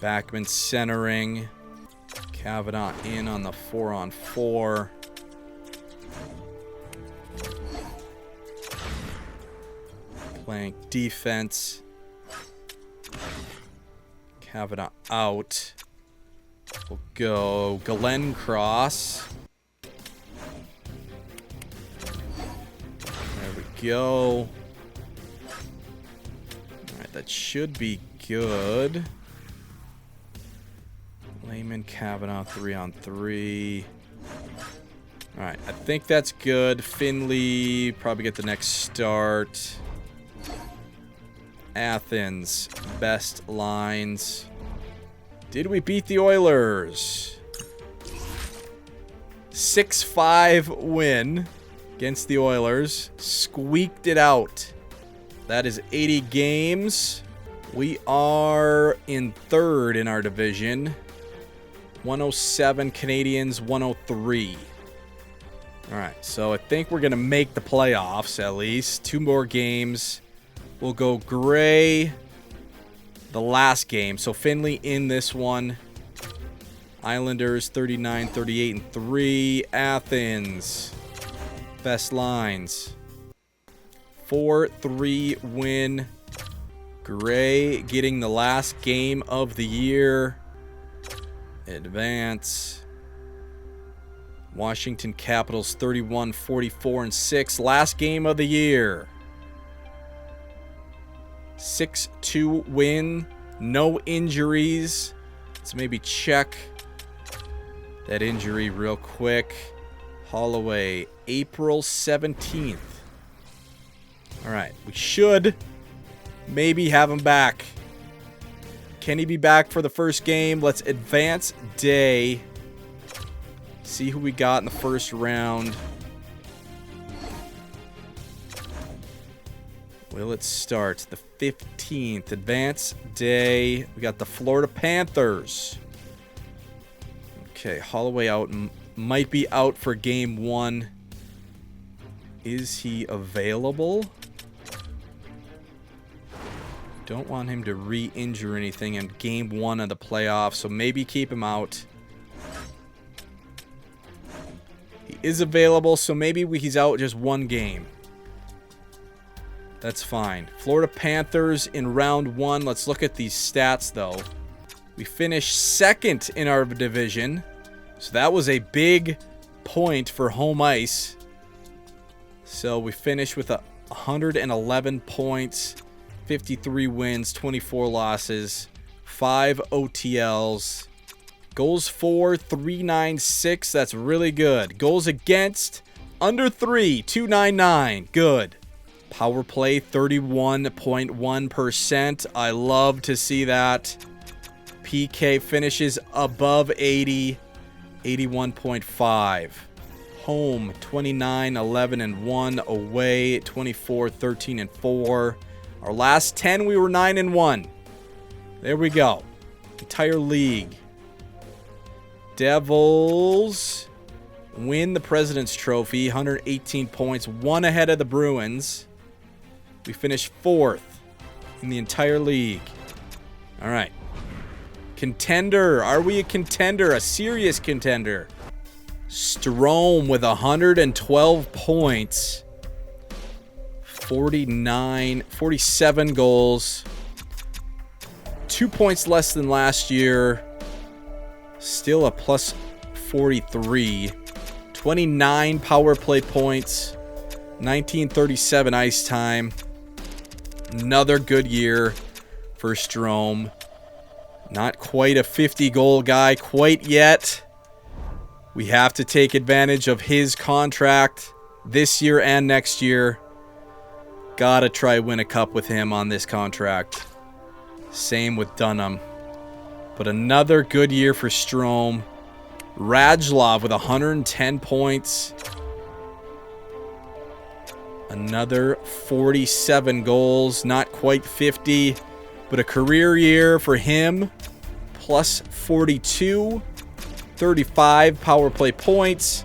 Backman centering. Kavanaugh in on the 4-on-4. Playing defense. Kavanaugh out. We'll go Glenn Cross. There we go. Alright, that should be good. Layman, Kavanaugh, 3-on-3. Alright, I think that's good. Finley, probably get the next start. Athens, best lines. Did we beat the Oilers? 6-5 win against the Oilers. Squeaked it out. That is 80 games. We are in third in our division. 107 Canadians, 103. All right, so I think we're going to make the playoffs at least. 2 more games. We'll go Gray the last game. So Finley in this one. Islanders 39, 38, and 3. Athens. Best lines. 4-3 win. Gray getting the last game of the year. Advance. Washington Capitals 31, 44, and 6. Last game of the year. 6-2 win. No injuries. Let's maybe check that injury real quick. Holloway, April 17th. All right, we should maybe have him back. Can he be back for the first game? Let's advance day. See who we got in the first round. Will it start? The 15th. Advance day. We got the Florida Panthers. Okay, Holloway out. Might be out for game 1. Is he available? Don't want him to re-injure anything in game 1 of the playoffs, so maybe keep him out. He is available, so maybe he's out just 1 game. That's fine. Florida Panthers in round 1. Let's look at these stats, though. We finished 2nd in our division, so that was a big point for home ice. So we finished with 111 points, 53 wins, 24 losses, 5 OTLs. Goals for, 396. That's really good. Goals against, under 3, 299. Good. Power play, 31.1%. I love to see that. PK finishes above 80, 81.5. Home, 29, 11, and 1. Away, 24, 13, and 4. Our last 10, we were 9 and 1. There we go. Entire league. Devils win the President's Trophy, 118 points, 1 ahead of the Bruins. We finished 4th in the entire league. All right. Contender. Are we a contender? A serious contender. Strome with 112 points. 47 goals. 2 points less than last year. Still a plus 43. 29 power play points. 1937 ice time. Another good year for Strome. Not quite a 50-goal guy quite yet. We have to take advantage of his contract this year and next year. Gotta try win a cup with him on this contract. Same with Dunham. But another good year for Strome. Radulov with 110 points. Another 47 goals. Not quite 50, but a career year for him. Plus 42. 35 power play points.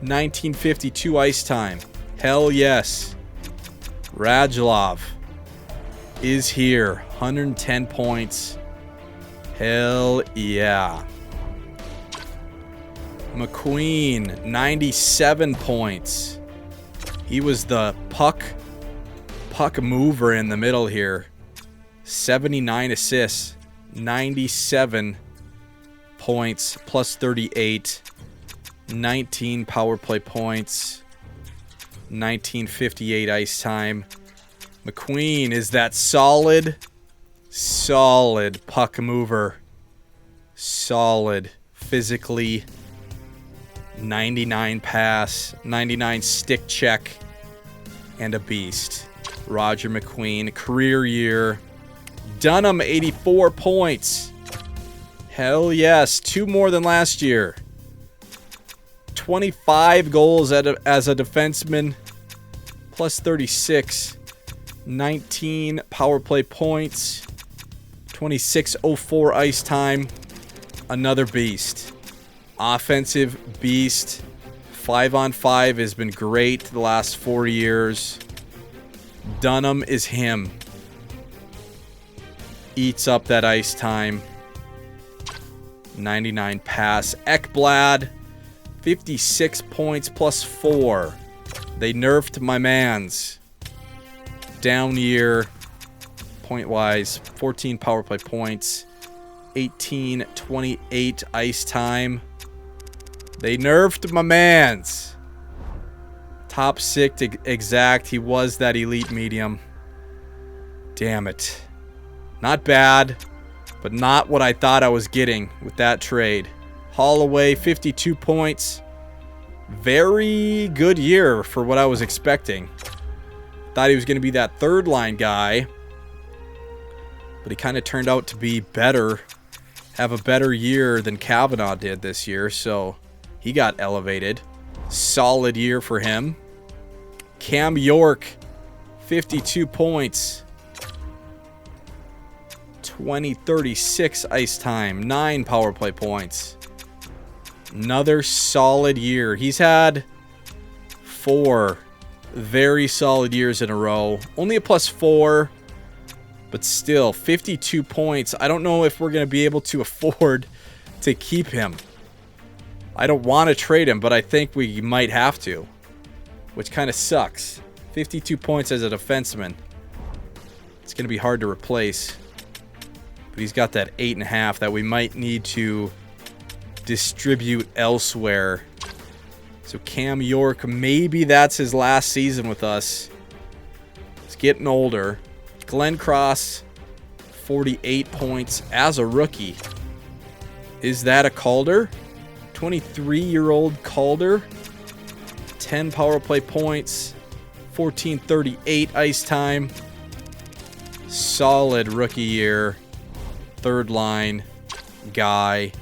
1952 ice time. Hell yes. Radulov is here. 110 points. Hell yeah. McQueen, 97 points. He was the puck mover in the middle here. 79 assists. 97 points. Plus 38. 19 power play points. 1958 ice time. McQueen is that solid puck mover. Solid. Physically. 99 pass. 99 stick check. And a beast. Roger McQueen. Career year. Dunham, 84 points. Hell yes. 2 more than last year. 25 goals as a defenseman. Plus 36. 19 power play points. 26:04 ice time. Another beast. Offensive beast. 5-on-5 has been great the last 4 years. Dunham is him. Eats up that ice time. 99 pass. Ekblad, 56 points plus 4. They nerfed my mans. Down year. Point-wise, 14 power play points. 18-28 ice time. They nerfed my mans. Top 6 exact. He was that elite medium. Damn it. Not bad, but not what I thought I was getting with that trade. Holloway, 52 points. Very good year for what I was expecting. Thought he was going to be that third line guy, but he kind of turned out to be better. Have a better year than Kavanaugh did this year, so he got elevated. Solid year for him. Cam York, 52 points. 20-36 ice time. 9 power play points. Another solid year. He's had 4 very solid years in a row. Only a +4, but still 52 points. I don't know if we're going to be able to afford to keep him. I don't want to trade him, but I think we might have to, which kind of sucks. 52 points as a defenseman. It's going to be hard to replace. But he's got that 8.5 that we might need to distribute elsewhere. So Cam York, maybe that's his last season with us. He's getting older. Glenn Cross, 48 points as a rookie. Is that a Calder? 23-year-old Calder. 10 power play points. 14-38 ice time. Solid rookie year. Third line guy.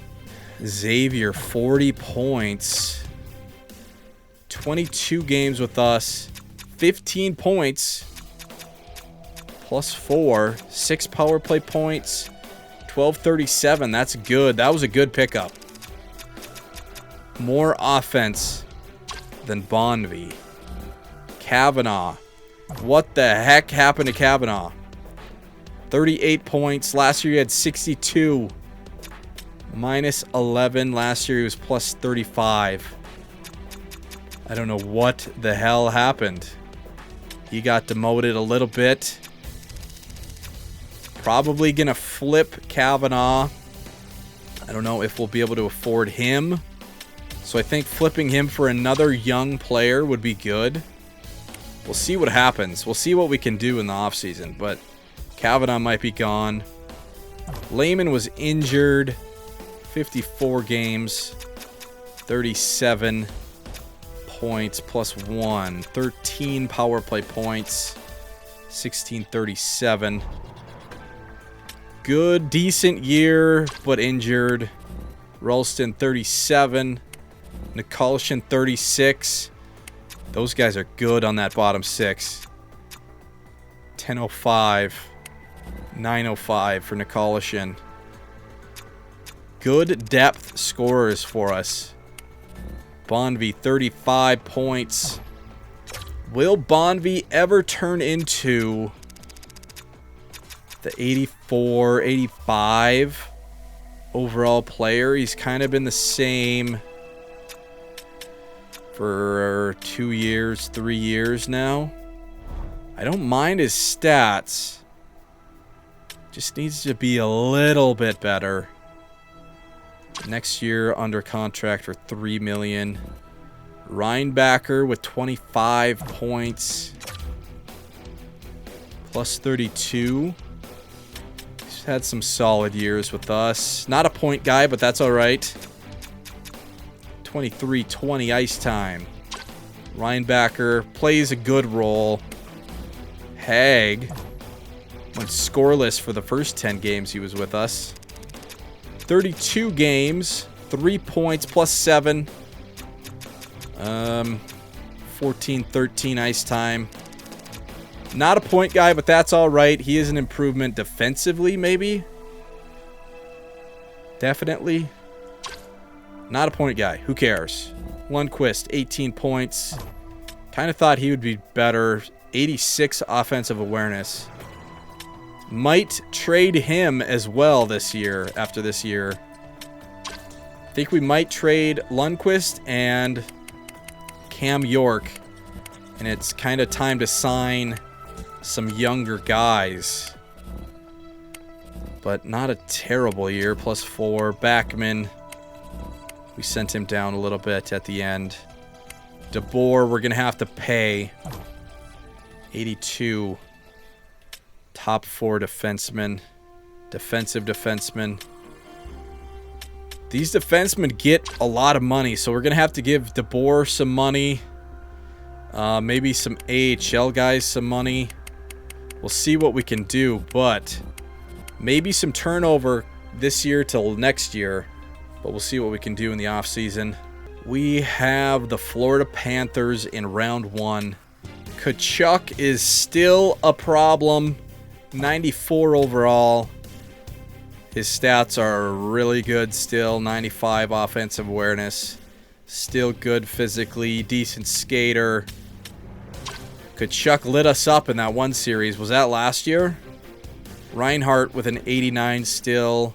Xavier, 40 points. 22 games with us. 15 points. +4. 6 power play points. 12-37. That's good. That was a good pickup. More offense than Bonvy. Kavanaugh. What the heck happened to Kavanaugh? 38 points. Last year he had 62. -11. Last year he was +35. I don't know what the hell happened. He got demoted a little bit. Probably going to flip Kavanaugh. I don't know if we'll be able to afford him. So I think flipping him for another young player would be good. We'll see what happens. We'll see what we can do in the offseason. But Kavanaugh might be gone. Lehman was injured. 54 games. 37 points +1. 13 power play points. 16-37. Good, decent year, but injured. Ralston, 37. Nikolshin, 36. Those guys are good on that bottom 6. 10:05. 9:05 for Nikolshin. Good depth scorers for us. Bonvy, 35 points. Will Bonvy ever turn into the 84, 85 overall player? He's kind of been the same for 2 years, 3 years now. I don't mind his stats. Just needs to be a little bit better. Next year under contract for $3 million. Reinbacher with 25 points. +32. He's had some solid years with us. Not a point guy, but that's alright. 23-20 ice time. Reinbacher plays a good role. Hag went scoreless for the first 10 games he was with us. 32 games, 3 points +7. 14-13 ice time. Not a point guy, but that's all right. He is an improvement defensively, maybe. Definitely. Not a point guy. Who cares? Lundqvist, 18 points. Kind of thought he would be better. 86 offensive awareness. Might trade him as well this year, after this year. I think we might trade Lundqvist and Cam York. And it's kind of time to sign some younger guys. But not a terrible year. +4. Backman. We sent him down a little bit at the end. DeBoer, we're going to have to pay. 82. Top 4 defensemen. Defensive defensemen. These defensemen get a lot of money, so we're going to have to give DeBoer some money. Maybe some AHL guys some money. We'll see what we can do, but maybe some turnover this year till next year. But we'll see what we can do in the offseason. We have the Florida Panthers in round 1. Tkachuk is still a problem. 94 overall. His stats are really good still. 95 offensive awareness. Still good physically. Decent skater. Tkachuk lit us up in that one series. Was that last year? Reinhart with an 89 still.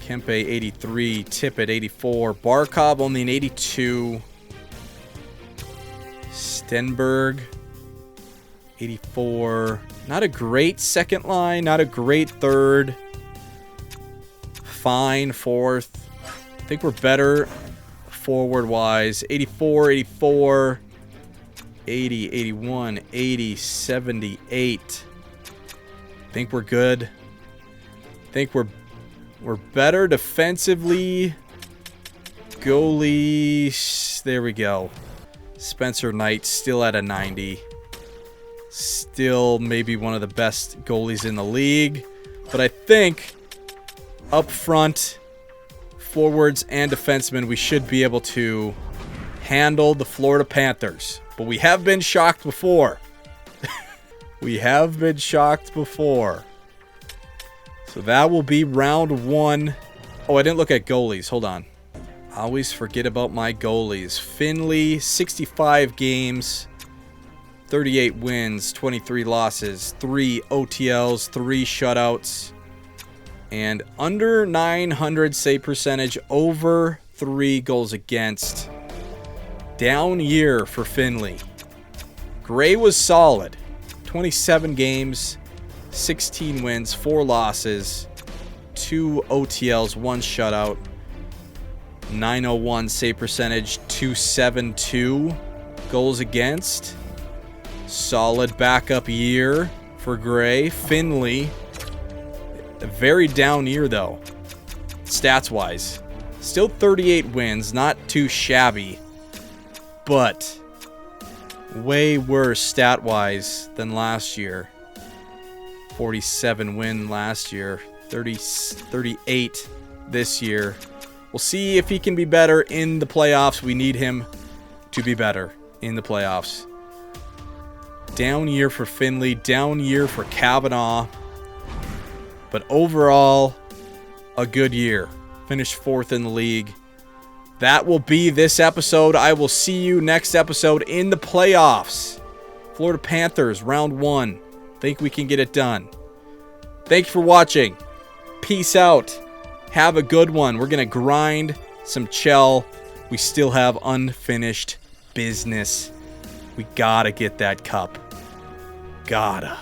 Kempe 83, Tippett 84, Barkov only an 82, Stenberg 84. Not a great second line, not a great third. Fine fourth. I think we're better forward-wise. 84, 84, 80, 81, 80, 78. I think we're good. I think we're better defensively. Goalie, there we go. Spencer Knight still at a 90. Still maybe one of the best goalies in the league. But I think up front, forwards and defensemen, we should be able to handle the Florida Panthers. But we have been shocked before. We have been shocked before. So that will be round 1. Oh, I didn't look at goalies. Hold on. I always forget about my goalies. Finley, 65 games, 38 wins, 23 losses, 3 OTLs, 3 shutouts, and under 900 save percentage, over 3 goals against. Down year for Finley. Gray was solid. 27 games, 16 wins, 4 losses, 2 OTLs, 1 shutout, 901 save percentage, 272 goals against. Solid backup year for Gray. Finley, a very down year though, stats-wise. Still 38 wins, not too shabby, but way worse stat-wise than last year. 47 win last year, 38 this year. We'll see if he can be better in the playoffs. We need him to be better in the playoffs. Down year for Finley, down year for Kavanaugh. But overall, a good year. Finished 4th in the league. That will be this episode. I will see you next episode in the playoffs. Florida Panthers, round 1. Think we can get it done. Thank you for watching. Peace out. Have a good one. We're going to grind some Chell. We still have unfinished business. We gotta get that cup. Gotta.